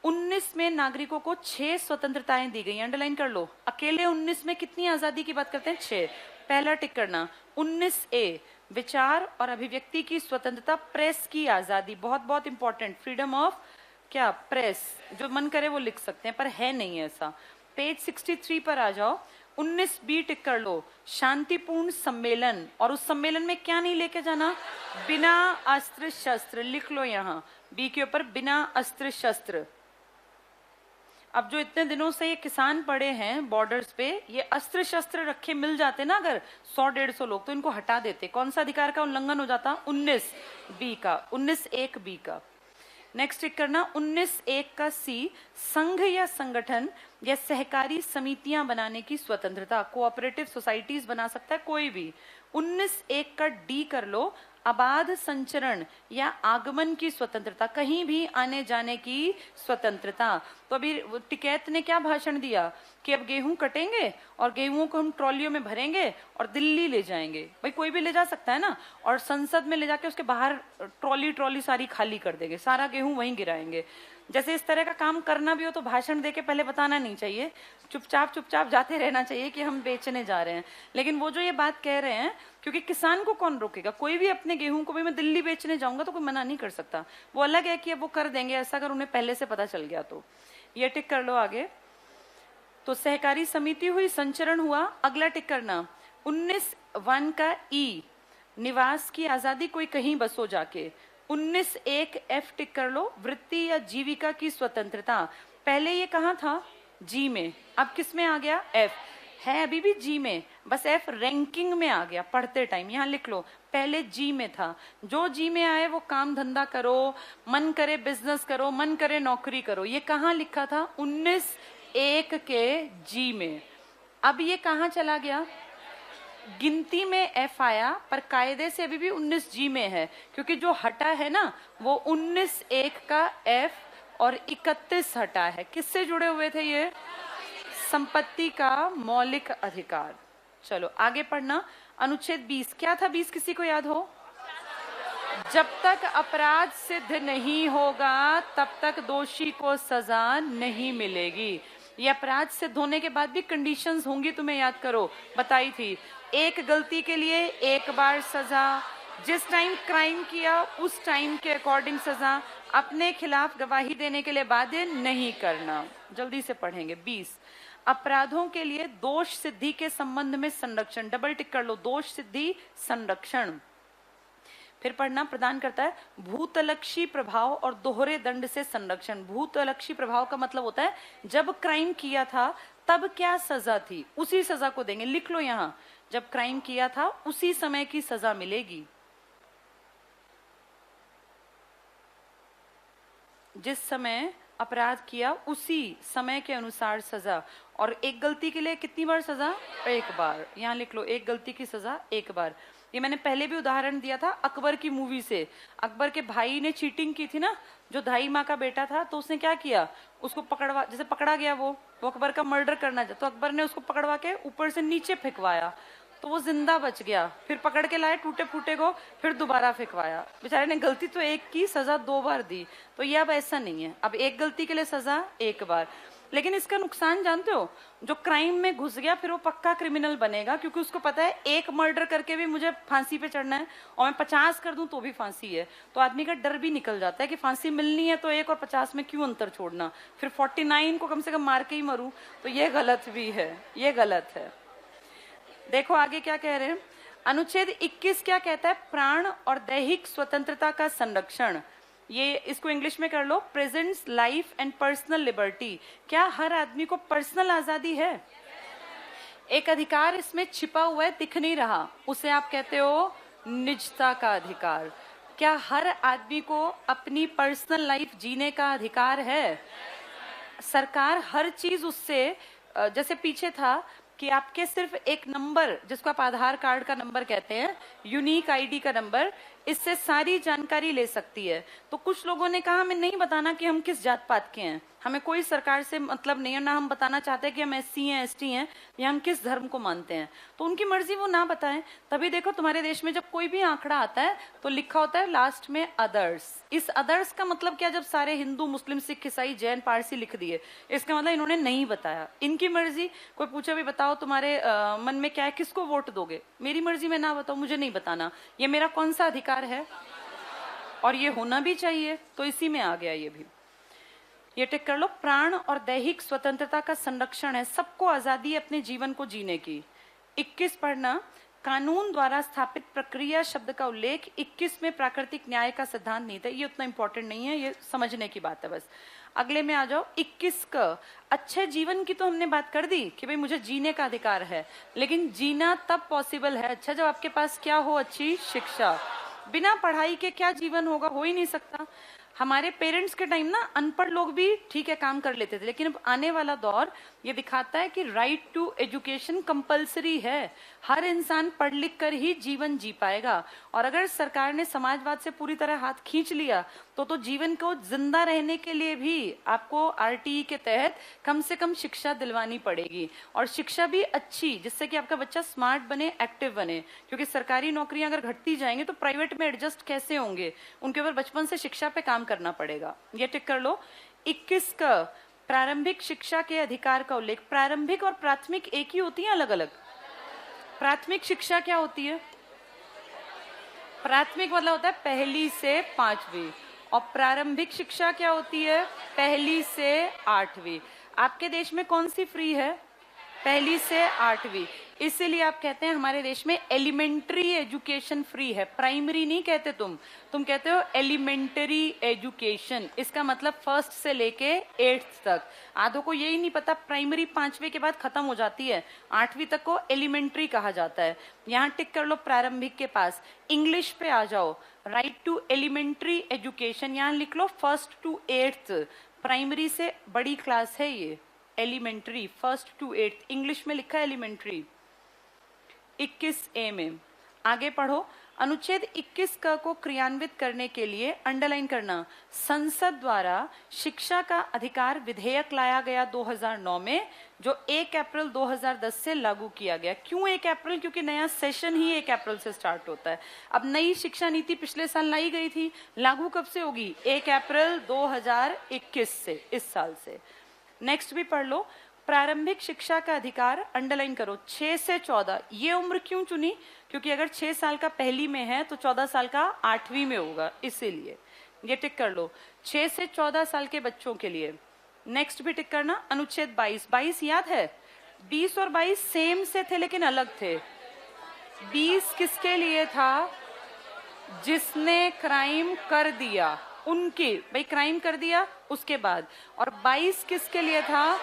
Speaker 1: 19 में नागरिकों को 6 स्वतंत्रताएं दी गई, अंडरलाइन कर लो। अकेले 19 में कितनी आजादी की बात करते हैं? 6। पहला टिक करना, 19A विचार और अभिव्यक्ति की स्वतंत्रता, प्रेस की आजादी, बहुत बहुत इंपॉर्टेंट, फ्रीडम ऑफ क्या? प्रेस। जो मन करे वो लिख सकते हैं, पर है नहीं ऐसा। पेज 63 पर आ जाओ। 19B टिक कर लो, शांतिपूर्ण सम्मेलन। और उस सम्मेलन में क्या नहीं लेके जाना? बिना अस्त्र शस्त्र, लिख लो यहाँ B के ऊपर, बिना अस्त्र शस्त्र। अब जो इतने दिनों से ये किसान पड़े हैं बॉर्डर्स पे, ये अस्त्र शस्त्र रखे मिल जाते ना अगर 100-150 लोग, तो इनको हटा देते। कौन सा अधिकार का उल्लंघन हो जाता? 19B का, 19(1)B का। नेक्स्ट टिक करना, 19(1) का C, संघ या संगठन या सहकारी समितियां बनाने की स्वतंत्रता, कोऑपरेटिव सोसाइटीज बना सकता है कोई भी। 19(1) का D कर लो, अबाध संचरण या आगमन की स्वतंत्रता, कहीं भी आने जाने की स्वतंत्रता। तो अभी टिकैत ने क्या भाषण दिया कि अब गेहूं कटेंगे और गेहूं को हम ट्रॉलियों में भरेंगे और दिल्ली ले जाएंगे। भाई कोई भी ले जा सकता है ना, और संसद में ले जाके उसके बाहर ट्रॉली सारी खाली कर देंगे, सारा गेहूं वहीं गिराएंगे। जैसे इस तरह का काम करना भी हो तो भाषण देके पहले बताना नहीं चाहिए, चुपचाप जाते रहना चाहिए कि हम बेचने जा रहे हैं। लेकिन वो जो ये बात कह रहे हैं, क्योंकि किसान को कौन रोकेगा? कोई भी अपने गेहूं को, भी मैं दिल्ली बेचने जाऊंगा तो कोई मना नहीं कर सकता। वो अलग है कि अब वो कर देंगे ऐसा अगर उन्हें पहले से पता चल गया तो। ये टिक कर लो आगे। तो सहकारी समिति हुई, संचरण हुआ। अगला टिक करना, 19(1) का E, निवास की आजादी, कोई कहीं बसो जाके। 19(1)F टिक कर लो, वृत्ति या जीविका की स्वतंत्रता। पहले ये कहाँ था? G में, अब किस में आ गया? F है, अभी भी G में, बस F रैंकिंग में आ गया पढ़ते टाइम। यहाँ लिख लो, पहले G में था। जो G में आए वो काम धंधा करो, मन करे बिजनेस करो, मन करे नौकरी करो। ये कहाँ लिखा था? 19(1) के G में। अब ये कहाँ चला गया? गिनती में F आया, पर कायदे से अभी भी 19G में है, क्योंकि जो हटा है ना वो 19(1) का F और 31 हटा है। किससे जुड़े हुए थे ये? संपत्ति का मौलिक अधिकार। चलो आगे पढ़ना। अनुच्छेद 20 क्या था? 20 किसी को याद हो? जब तक अपराध सिद्ध नहीं होगा तब तक दोषी को सजा नहीं मिलेगी। ये अपराध सिद्ध होने के बाद भी कंडीशंस होंगी, तुम्हें याद करो, बताई थी। एक गलती के लिए एक बार सजा, जिस टाइम क्राइम किया उस टाइम के अकॉर्डिंग सजा, अपने खिलाफ गवाही देने के लिए बाध्य नहीं करना। जल्दी से पढ़ेंगे। 20, अपराधों के लिए दोष सिद्धि के संबंध में संरक्षण, डबल टिक कर लो, दोष सिद्धि संरक्षण। फिर पढ़ना, प्रदान करता है भूतलक्षी प्रभाव और दोहरे दंड से संरक्षण। भूतलक्षी प्रभाव का मतलब होता है जब क्राइम किया था तब क्या सजा थी, उसी सजा को देंगे। लिख लो यहां, जब क्राइम किया था उसी समय की सजा मिलेगी। जिस समय अपराध किया उसी समय के अनुसार सजा। और एक गलती के लिए कितनी बार सजा? एक बार। यहां लिख लो, एक गलती की सजा एक बार। ये मैंने पहले भी उदाहरण दिया था अकबर की मूवी से। अकबर के भाई ने चीटिंग की थी ना, जो धाई माँ का बेटा था, तो उसने क्या किया, उसको पकड़वा, जैसे पकड़ा गया वो अकबर का मर्डर करना चाहता, तो अकबर ने उसको पकड़वा के ऊपर से नीचे फेंकवाया, तो वो जिंदा बच गया। फिर पकड़ के लाए टूटे फूटे को, फिर दोबारा फेंकवाया। बेचारे ने गलती तो एक की, सजा 2 बार दी। तो ये अब ऐसा नहीं है, अब एक गलती के लिए सजा एक बार। लेकिन इसका नुकसान जानते हो, जो क्राइम में घुस गया फिर वो पक्का क्रिमिनल बनेगा, क्योंकि उसको पता है एक मर्डर करके भी मुझे फांसी पे चढ़ना है, और मैं 50 कर दूं तो भी फांसी है। तो आदमी का डर भी निकल जाता है कि फांसी मिलनी है तो 1 और 50 में क्यों अंतर छोड़ना, फिर 49 को कम से कम मार के ही मरूं। तो ये गलत भी है, ये गलत है। देखो आगे क्या कह रहे हैं, अनुच्छेद 21 क्या कहता है, प्राण और दैहिक स्वतंत्रता का संरक्षण। ये इसको इंग्लिश में कर लो, presents life and personal liberty. क्या हर आदमी को पर्सनल आजादी है? एक अधिकार इसमें छिपा हुआ है, दिख नहीं रहा, उसे आप कहते हो निजता का अधिकार। क्या हर आदमी को अपनी पर्सनल लाइफ जीने का अधिकार है? सरकार हर चीज उससे, जैसे पीछे था कि आपके सिर्फ एक नंबर, जिसको आप आधार कार्ड का नंबर कहते हैं, यूनिक आईडी का नंबर, इससे सारी जानकारी ले सकती है। तो कुछ लोगों ने कहा हमें नहीं बताना कि हम किस जात पात के हैं, हमें कोई सरकार से मतलब नहीं है, ना हम बताना चाहते हैं कि हम SC हैं ST हैं या हम किस धर्म को मानते हैं। तो उनकी मर्जी, वो ना बताएं। तभी देखो तुम्हारे देश में जब कोई भी आंकड़ा आता है तो लिखा होता है लास्ट में अदर्स। इस अदर्स का मतलब क्या, जब सारे हिंदू मुस्लिम सिख ईसाई जैन पारसी लिख दिए, इसका मतलब इन्होंने नहीं बताया, इनकी मर्जी। कोई पूछे भी बताओ तुम्हारे मन में क्या है, किसको वोट दोगे, मेरी मर्जी, मैं ना बताऊं, मुझे नहीं बताना, ये मेरा कौन सा अधिकार है, और ये होना भी चाहिए। तो इसी में आ गया ये भी, ये टिक कर लो। प्राण और दैहिक स्वतंत्रता का संरक्षण है, सबको आजादी है अपने जीवन को जीने की। 21 पढ़ना, कानून द्वारा स्थापित प्रक्रिया शब्द का उल्लेख 21 में प्राकृतिक न्याय का सिद्धांत नहीं था। ये उतना इंपॉर्टेंट नहीं है, ये समझने की बात है बस। अगले में आ जाओ, 21 का अच्छे जीवन की तो हमने बात कर दी कि भाई मुझे जीने का अधिकार है, लेकिन जीना तब पॉसिबल है अच्छा जब आपके पास क्या हो, अच्छी शिक्षा। बिना पढ़ाई के क्या जीवन होगा, हो ही नहीं सकता। हमारे पेरेंट्स के टाइम ना अनपढ़ लोग भी ठीक है काम कर लेते थे, लेकिन अब आने वाला दौर ये दिखाता है कि राइट टू एजुकेशन कंपलसरी है। हर इंसान पढ़ लिख कर ही जीवन जी पाएगा। और अगर सरकार ने समाजवाद से पूरी तरह हाथ खींच लिया तो जीवन को जिंदा रहने के लिए भी आपको RTE के तहत कम से कम शिक्षा दिलवानी पड़ेगी, और शिक्षा भी अच्छी, जिससे कि आपका बच्चा स्मार्ट बने, एक्टिव बने। क्योंकि सरकारी नौकरियां अगर घटती जाएंगी तो प्राइवेट में एडजस्ट कैसे होंगे, उनके ऊपर बचपन से शिक्षा पे काम करना पड़ेगा। ये टिक कर लो। 21 का प्रारंभिक शिक्षा के अधिकार का उल्लेख। प्रारंभिक और प्राथमिक एक ही होती है, अलग अलग? प्राथमिक शिक्षा क्या होती है? प्राथमिक मतलब होता है 1ली से 5वीं, और प्रारंभिक शिक्षा क्या होती है? 1ली से 8वीं। आपके देश में कौन सी फ्री है? 1ली से 8वीं। इसीलिए आप कहते हैं हमारे देश में एलिमेंट्री एजुकेशन फ्री है, प्राइमरी नहीं कहते तुम कहते हो एलिमेंट्री एजुकेशन। इसका मतलब 1st से लेके 8th तक। आधों को यही नहीं पता, प्राइमरी 5वीं के बाद खत्म हो जाती है, 8वीं तक को एलिमेंट्री कहा जाता है। यहाँ टिक कर लो प्रारंभिक के पास। इंग्लिश पे आ जाओ, राइट टू एलिमेंट्री एजुकेशन, यहाँ लिख लो 1st to 8th। प्राइमरी से बड़ी क्लास है ये elementary, 1st to 8th, English में लिखा है एलिमेंट्री। 21A में आगे पढ़ो, अनुच्छेद 21 का को क्रियान्वित करने के लिए अंडरलाइन करना, संसद द्वारा शिक्षा का अधिकार विधेयक लाया गया 2009 में, जो 1 अप्रैल 2010 से लागू किया गया। क्यों 1 अप्रैल? क्योंकि नया सेशन ही 1 अप्रैल से स्टार्ट होता है। अब नई शिक्षा नीति पिछले साल लाई गई थी, लागू कब से होगी? 1 अप्रैल 2021 से, इस साल से। नेक्स्ट भी पढ़ लो, प्रारंभिक शिक्षा का अधिकार, अंडरलाइन करो, 6 से 14। ये उम्र क्यों चुनी? क्योंकि अगर 6 साल का पहली में है तो 14 साल का 8वीं में होगा, इसीलिए ये टिक कर लो, 6 से 14 साल के बच्चों के लिए। नेक्स्ट भी टिक करना, अनुच्छेद 22। 22 याद है? 20 और 22 सेम से थे लेकिन अलग थे। 20 किसके लिए था? जिसने क्राइम कर दिया, उनकी, भाई क्राइम कर दिया उसके बाद। और 22 किसके लिए था?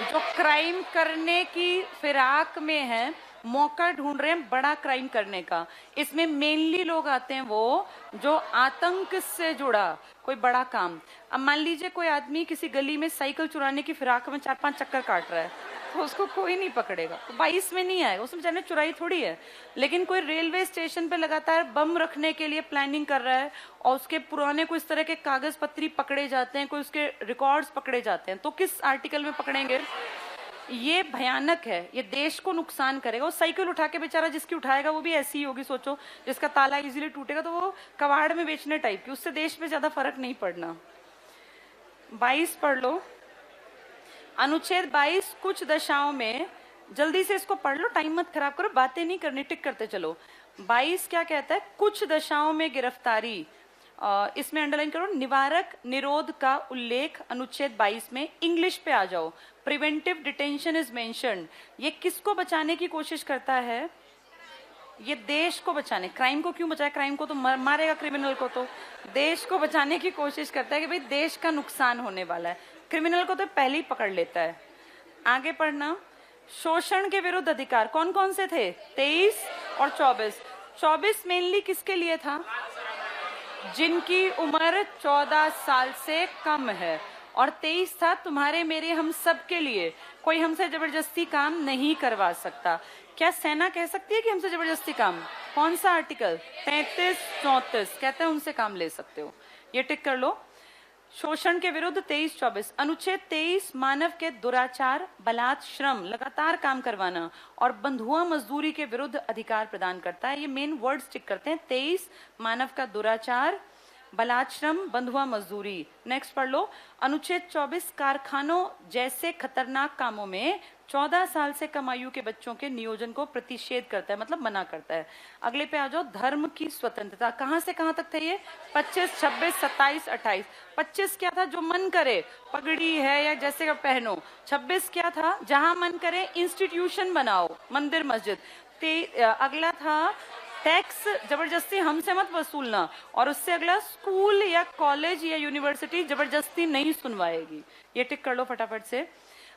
Speaker 1: जो क्राइम करने की फिराक में है, मौका ढूंढ रहे हैं बड़ा क्राइम करने का। इसमें मेनली लोग आते हैं वो जो आतंक से जुड़ा कोई बड़ा काम। अब मान लीजिए कोई आदमी किसी गली में साइकिल चुराने की फिराक में 4-5 चक्कर काट रहा है, तो उसको कोई नहीं पकड़ेगा, तो 22 में नहीं आएगा, उसमें जाने चुराई थोड़ी है। लेकिन कोई रेलवे स्टेशन पे लगातार बम रखने के लिए प्लानिंग कर रहा है और उसके पुराने कोई इस तरह के कागज पत्री पकड़े जाते हैं, कोई उसके रिकॉर्ड्स पकड़े जाते हैं, तो किस आर्टिकल में पकड़ेंगे? ये भयानक है, ये देश को नुकसान करेगा। वो साइकिल उठा के बेचारा जिसकी उठाएगा वो भी ऐसी ही होगी, सोचो, जिसका ताला इजीली टूटेगा तो वो कबाड़ में बेचने टाइप की, उससे देश पे ज्यादा फर्क नहीं पड़ना। 22 पढ़ लो, अनुच्छेद 22 कुछ दशाओं में, जल्दी से इसको पढ़ लो, टाइम मत खराब करो, बातें नहीं करनी, टिक करते चलो। 22 क्या कहता है? कुछ दशाओं में गिरफ्तारी, इसमें अंडरलाइन करो, निवारक निरोध का उल्लेख अनुच्छेद 22 में। इंग्लिश पे आ जाओ, प्रिवेंटिव डिटेंशन इज मेंशन्ड। ये किसको बचाने की कोशिश करता है? ये देश को बचाने। क्राइम को क्यों बचाए? क्राइम को तो मारेगा, क्रिमिनल को तो। देश को बचाने की कोशिश करता है कि भाई देश का नुकसान होने वाला है, क्रिमिनल को तो पहले ही पकड़ लेता है। आगे पढ़ना, शोषण के विरुद्ध अधिकार कौन कौन से थे? 23 और 24। 24 मेनली किसके लिए था? जिनकी उम्र 14 साल से कम है। और 23 था तुम्हारे मेरे हम सब के लिए, कोई हमसे जबरदस्ती काम नहीं करवा सकता। क्या सेना कह सकती है कि हमसे जबरदस्ती काम? कौन सा आर्टिकल? 33, 34 कहते हैं उनसे काम ले सकते हो, ये टिक कर लो। शोषण के विरुद्ध 23, 24। अनुच्छेद 23 मानव के दुराचार, बलात्, श्रम, लगातार काम करवाना और बंधुआ मजदूरी के विरुद्ध अधिकार प्रदान करता है। ये मेन वर्ड्स टिक करते हैं, 23 मानव का दुराचार, बलात्श्रम, बंधुआ मजदूरी। नेक्स्ट पढ़ लो, अनुच्छेद 24 कारखानों जैसे खतरनाक कामों में 14 साल से कम आयु के बच्चों के नियोजन को प्रतिषेध करता है, मतलब मना करता है। अगले पे आ जाओ, धर्म की स्वतंत्रता, कहां से कहां तक थे ये? 25, 26, 27, 28। 25 क्या था? जो मन करे, पगड़ी है या जैसे का पहनो। 26 क्या था? जहां मन करे इंस्टीट्यूशन बनाओ, मंदिर मस्जिद। अगला था टैक्स जबरदस्ती हमसे मत वसूलना, और उससे अगला स्कूल या कॉलेज या यूनिवर्सिटी जबरदस्ती नहीं सुनवाएगी। ये टिक कर लो फटाफट से।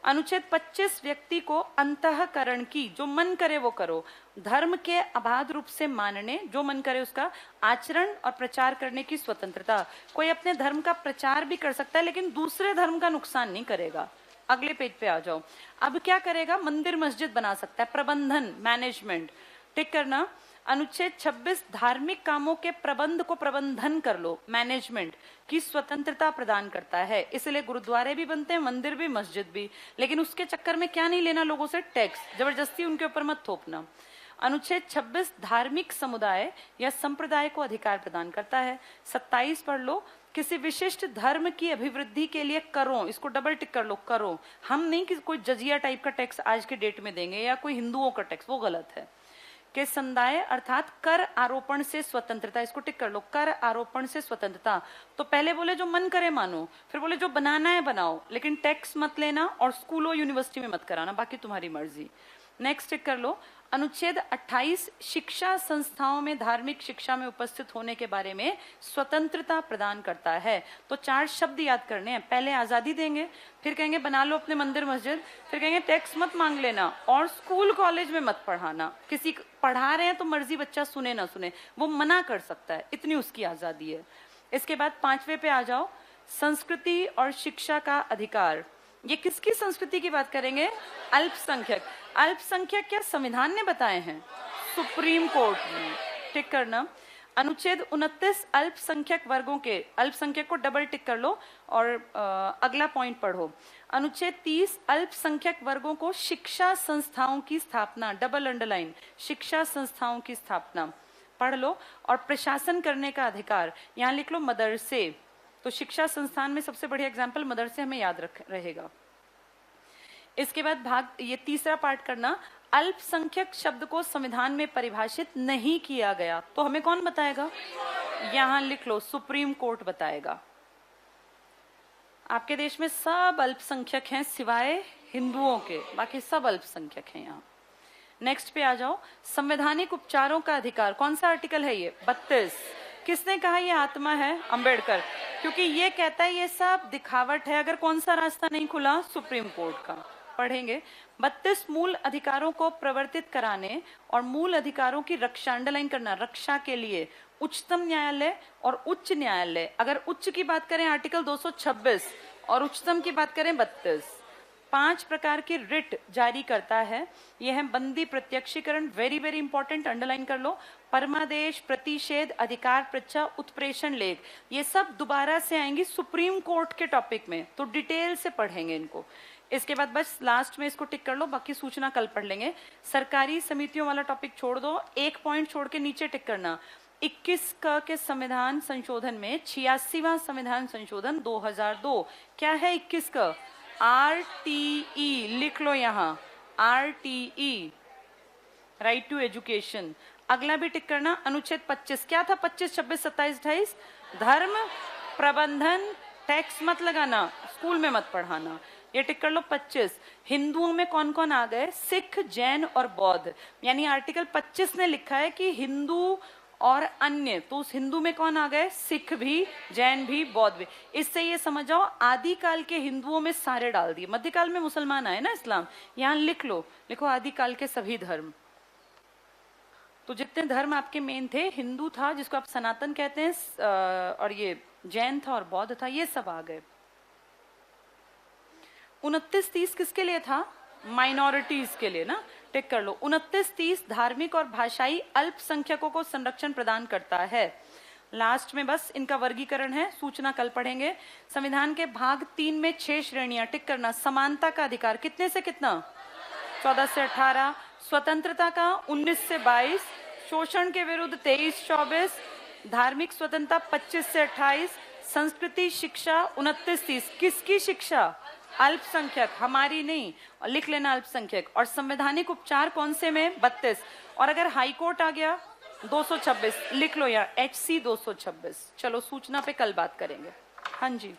Speaker 1: अनुच्छेद 25 व्यक्ति को अंतःकरण की, जो मन करे वो करो, धर्म के अबाध रूप से मानने, जो मन करे उसका आचरण और प्रचार करने की स्वतंत्रता। कोई अपने धर्म का प्रचार भी कर सकता है लेकिन दूसरे धर्म का नुकसान नहीं करेगा। अगले पेज पे आ जाओ, अब क्या करेगा? मंदिर मस्जिद बना सकता है, प्रबंधन, मैनेजमेंट, टिक करना। अनुच्छेद 26 धार्मिक कामों के प्रबंध को प्रबंधन कर लो, मैनेजमेंट की स्वतंत्रता प्रदान करता है। इसलिए गुरुद्वारे भी बनते हैं, मंदिर भी, मस्जिद भी, लेकिन उसके चक्कर में क्या नहीं लेना लोगों से? टैक्स, जबरदस्ती उनके ऊपर मत थोपना। अनुच्छेद 26 धार्मिक समुदाय या संप्रदाय को अधिकार प्रदान करता है। 27 पढ़ लो, किसी विशिष्ट धर्म की अभिवृद्धि के लिए करो, इसको डबल टिक कर लो, करो। हम नहीं कि कोई जजिया टाइप का टैक्स आज के डेट में देंगे या कोई हिंदुओं का टैक्स, वो गलत है। के संदाय अर्थात कर आरोपण से स्वतंत्रता, इसको टिक कर लो, कर आरोपण से स्वतंत्रता। तो पहले बोले जो मन करे मानो, फिर बोले जो बनाना है बनाओ, लेकिन टैक्स मत लेना और स्कूलों यूनिवर्सिटी में मत कराना, बाकी तुम्हारी मर्जी। नेक्स्ट टिक कर लो, अनुच्छेद 28 शिक्षा संस्थाओं में धार्मिक शिक्षा में उपस्थित होने के बारे में स्वतंत्रता प्रदान करता है। तो 4 शब्द याद करने हैं, पहले आजादी देंगे, फिर कहेंगे बना लो अपने मंदिर मस्जिद, फिर कहेंगे टैक्स मत मांग लेना और स्कूल कॉलेज में मत पढ़ाना। किसी पढ़ा रहे हैं तो मर्जी बच्चा सुने ना सुने, वो मना कर सकता है, इतनी उसकी आजादी है। इसके बाद 5वें पे आ जाओ, संस्कृति और शिक्षा का अधिकार। ये किसकी संस्कृति की बात करेंगे? अल्पसंख्यक। अल्पसंख्यक क्या संविधान ने बताए हैं? सुप्रीम कोर्ट ने, टिक करना। अनुच्छेद 29 अल्पसंख्यक वर्गों के, अल्पसंख्यक को डबल टिक कर लो और अगला पॉइंट पढ़ो। अनुच्छेद 30 अल्पसंख्यक वर्गों को शिक्षा संस्थाओं की स्थापना, डबल अंडरलाइन, शिक्षा संस्थाओं की स्थापना पढ़ लो। और प्रशासन करने का अधिकार, यहाँ लिख लो मदरसे। तो शिक्षा संस्थान में सबसे बढ़िया एग्जाम्पल मदरसे हमें याद रहेगा। इसके बाद भाग ये तीसरा पार्ट करना, अल्पसंख्यक शब्द को संविधान में परिभाषित नहीं किया गया, तो हमें कौन बताएगा? यहां लिख लो, सुप्रीम कोर्ट बताएगा। आपके देश में सब अल्पसंख्यक हैं सिवाय हिंदुओं के, बाकी सब अल्पसंख्यक हैं यहाँ। नेक्स्ट पे आ जाओ, संवैधानिक उपचारों का अधिकार, कौन सा आर्टिकल है ये? 32। किसने कहा ये आत्मा है? अंबेडकर, क्योंकि ये कहता है ये सब दिखावट है। अगर कौन सा रास्ता नहीं खुला? सुप्रीम कोर्ट का। पढ़ेंगे 32 मूल अधिकारों को प्रवर्तित कराने और मूल अधिकारों की रक्षा, अंडरलाइन करना, रक्षा के लिए उच्चतम न्यायालय और उच्च न्यायालय, अगर उच्च की बात करें आर्टिकल 226 और उच्चतम की बात करें 32, 5 प्रकार की रिट जारी करता है। यह है बंदी प्रत्यक्षीकरण, वेरी वेरी इंपॉर्टेंट, अंडरलाइन कर लो, परमादेश, प्रतिषेध, अधिकार पृच्छा, उत्प्रेषण लेख, ये सब दोबारा से आएंगी सुप्रीम कोर्ट के टॉपिक में, तो डिटेल से पढ़ेंगे इनको। इसके बाद बस लास्ट में इसको टिक कर लो, बाकी सूचना कल पढ़ लेंगे। सरकारी समितियों वाला टॉपिक छोड़ दो, एक पॉइंट छोड़ के नीचे टिक करना। 21 के संविधान संशोधन में 86वां संविधान संशोधन 2002, क्या है 21 का? RTE, लिख लो यहाँ, RTE, राइट टू एजुकेशन। अगला भी टिक करना, अनुच्छेद 25, क्या था? 25, 26, 27, 28, धर्म प्रबंधन, टैक्स मत लगाना, स्कूल में मत पढ़ाना, ये टिक कर लो। 25, हिंदुओं में कौन कौन आ गए? सिख, जैन और बौद्ध, यानी आर्टिकल 25 ने लिखा है कि हिंदू और अन्य, तो उस हिंदू में कौन आ गए? सिख भी, जैन भी, बौद्ध भी। इससे ये समझ जाओ आदिकाल के हिंदुओं में सारे डाल दिए, मध्यकाल में मुसलमान आए ना, इस्लाम, यहाँ लिख लो, लिखो आदिकाल के सभी धर्म। तो जितने धर्म आपके मेन थे, हिंदू था जिसको आप सनातन कहते हैं, और ये जैन था और बौद्ध था, ये सब आ गए। 29-30 किसके लिए था? माइनॉरिटीज के लिए ना, टिक कर लो। 29-30 धार्मिक और भाषाई अल्पसंख्यकों को संरक्षण प्रदान करता है। लास्ट में बस इनका वर्गीकरण है, सूचना कल पढ़ेंगे। संविधान के भाग 3 में 6 श्रेणियां, टिक करना। समानता का अधिकार कितने से कितना? 14 से 18, स्वतंत्रता का 19 से 22, शोषण के विरुद्ध 23-24, धार्मिक स्वतंत्रता 25 से 28, संस्कृति शिक्षा 29-30, किसकी शिक्षा? अल्पसंख्यक, हमारी नहीं, और लिख लेना अल्पसंख्यक। और संवैधानिक उपचार कौन से में? 32, और अगर हाई कोर्ट आ गया 226, लिख लो यहाँ HC 226। चलो सूचना पे कल बात करेंगे। हाँ जी।